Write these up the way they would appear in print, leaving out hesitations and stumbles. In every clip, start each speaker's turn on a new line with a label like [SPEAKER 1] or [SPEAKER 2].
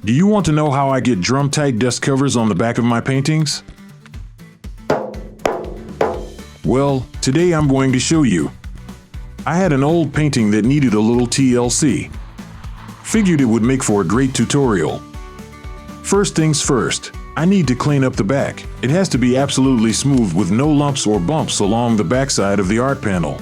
[SPEAKER 1] Do you want to know how I get drum-tight dust covers on the back of my paintings? Well, today I'm going to show you. I had an old painting that needed a little TLC. Figured it would make for a great tutorial. First things first, I need to clean up the back. It has to be absolutely smooth with no lumps or bumps along the backside of the art panel.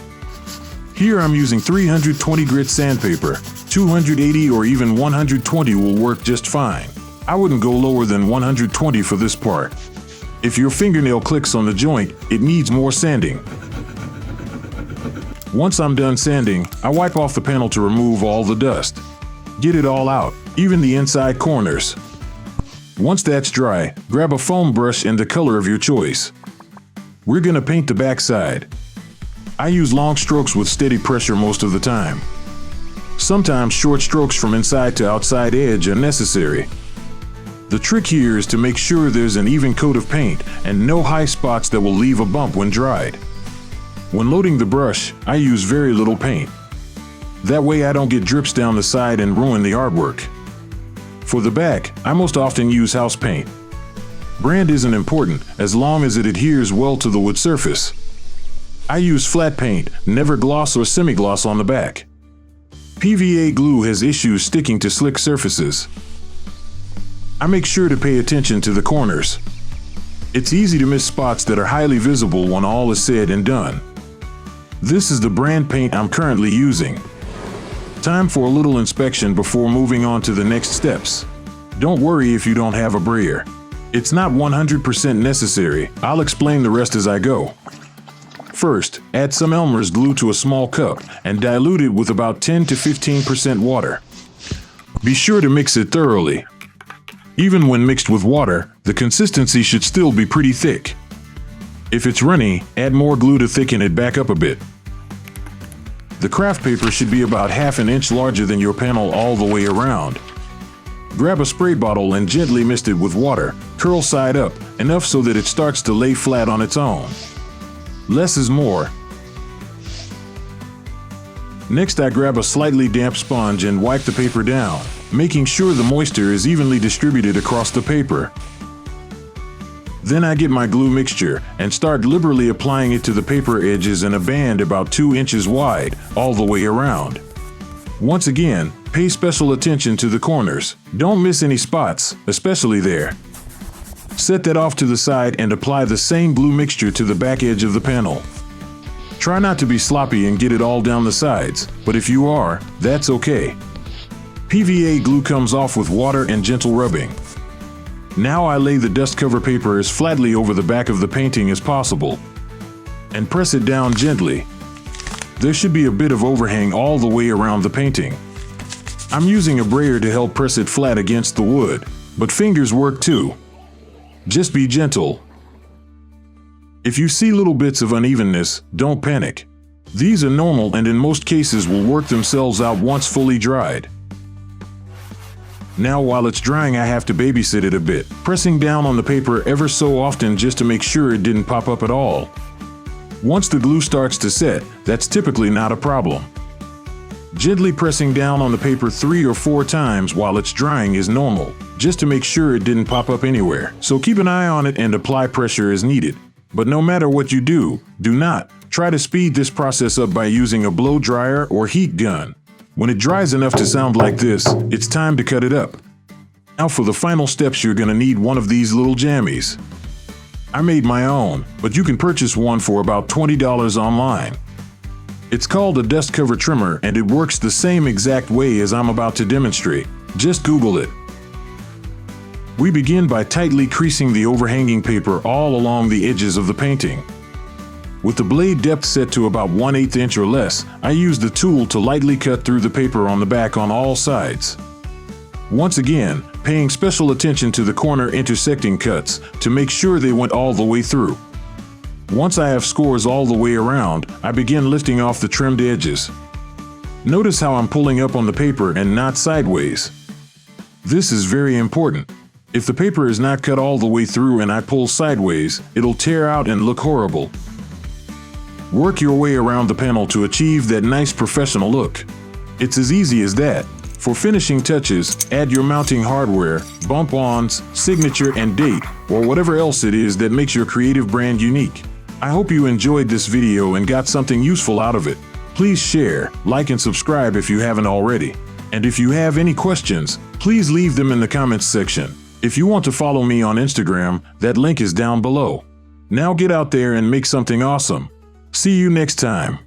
[SPEAKER 1] Here I'm using 320 grit sandpaper. 280 or even 120 will work just fine. I wouldn't go lower than 120 for this part. If your fingernail clicks on the joint, it needs more sanding. Once I'm done sanding, I wipe off the panel to remove all the dust. Get it all out, even the inside corners. Once that's dry, grab a foam brush in the color of your choice. We're gonna paint the backside. I use long strokes with steady pressure most of the time. Sometimes short strokes from inside to outside edge are necessary. The trick here is to make sure there's an even coat of paint and no high spots that will leave a bump when dried. When loading the brush, I use very little paint. That way I don't get drips down the side and ruin the artwork. For the back, I most often use house paint. Brand isn't important as long as it adheres well to the wood surface. I use flat paint, never gloss or semi-gloss on the back. PVA glue has issues sticking to slick surfaces. I make sure to pay attention to the corners. It's easy to miss spots that are highly visible when all is said and done. This is the brand paint I'm currently using. Time for a little inspection before moving on to the next steps. Don't worry if you don't have a brayer. It's not 100% necessary. I'll explain the rest as I go. First, add some Elmer's glue to a small cup and dilute it with about 10 to 15% water. Be sure to mix it thoroughly. Even when mixed with water, the consistency should still be pretty thick. If it's runny, add more glue to thicken it back up a bit. The craft paper should be about ½ an inch larger than your panel all the way around. Grab a spray bottle and gently mist it with water, curl side up, enough so that it starts to lay flat on its own. Less is more. Next, I grab a slightly damp sponge and wipe the paper down, making sure the moisture is evenly distributed across the paper. Then I get my glue mixture and start liberally applying it to the paper edges in a band about 2 inches wide, all the way around. Once again, pay special attention to the corners. Don't miss any spots, especially there. Set that off to the side and apply the same glue mixture to the back edge of the panel. Try not to be sloppy and get it all down the sides, but if you are, that's okay. PVA glue comes off with water and gentle rubbing. Now I lay the dust cover paper as flatly over the back of the painting as possible and press it down gently. There should be a bit of overhang all the way around the painting. I'm using a brayer to help press it flat against the wood, but fingers work too. Just be gentle. If you see little bits of unevenness, don't panic. These are normal and in most cases will work themselves out once fully dried. Now while it's drying, I have to babysit it a bit, pressing down on the paper ever so often just to make sure it didn't pop up at all. Once the glue starts to set, that's typically not a problem. Gently pressing down on the paper 3 or 4 times while it's drying is normal, just to make sure it didn't pop up anywhere. So keep an eye on it and apply pressure as needed. But no matter what you do not try to speed this process up by using a blow dryer or heat gun. When it dries enough to sound like this, it's time to cut it up. Now for the final steps, you're gonna need one of these little jammies. I made my own, but you can purchase one for about $20 online. It's called a dust cover trimmer and it works the same exact way as I'm about to demonstrate. Just Google it. We begin by tightly creasing the overhanging paper all along the edges of the painting. With the blade depth set to about 1/8 inch or less, I use the tool to lightly cut through the paper on the back on all sides. Once again, paying special attention to the corner intersecting cuts to make sure they went all the way through. Once I have scores all the way around, I begin lifting off the trimmed edges. Notice how I'm pulling up on the paper and not sideways. This is very important. If the paper is not cut all the way through and I pull sideways, it'll tear out and look horrible. Work your way around the panel to achieve that nice professional look. It's as easy as that. For finishing touches, add your mounting hardware, bump-ons, signature, and date, or whatever else it is that makes your creative brand unique. I hope you enjoyed this video and got something useful out of it. Please share, like, and subscribe if you haven't already. And if you have any questions, please leave them in the comments section. If you want to follow me on Instagram, that link is down below. Now get out there and make something awesome. See you next time.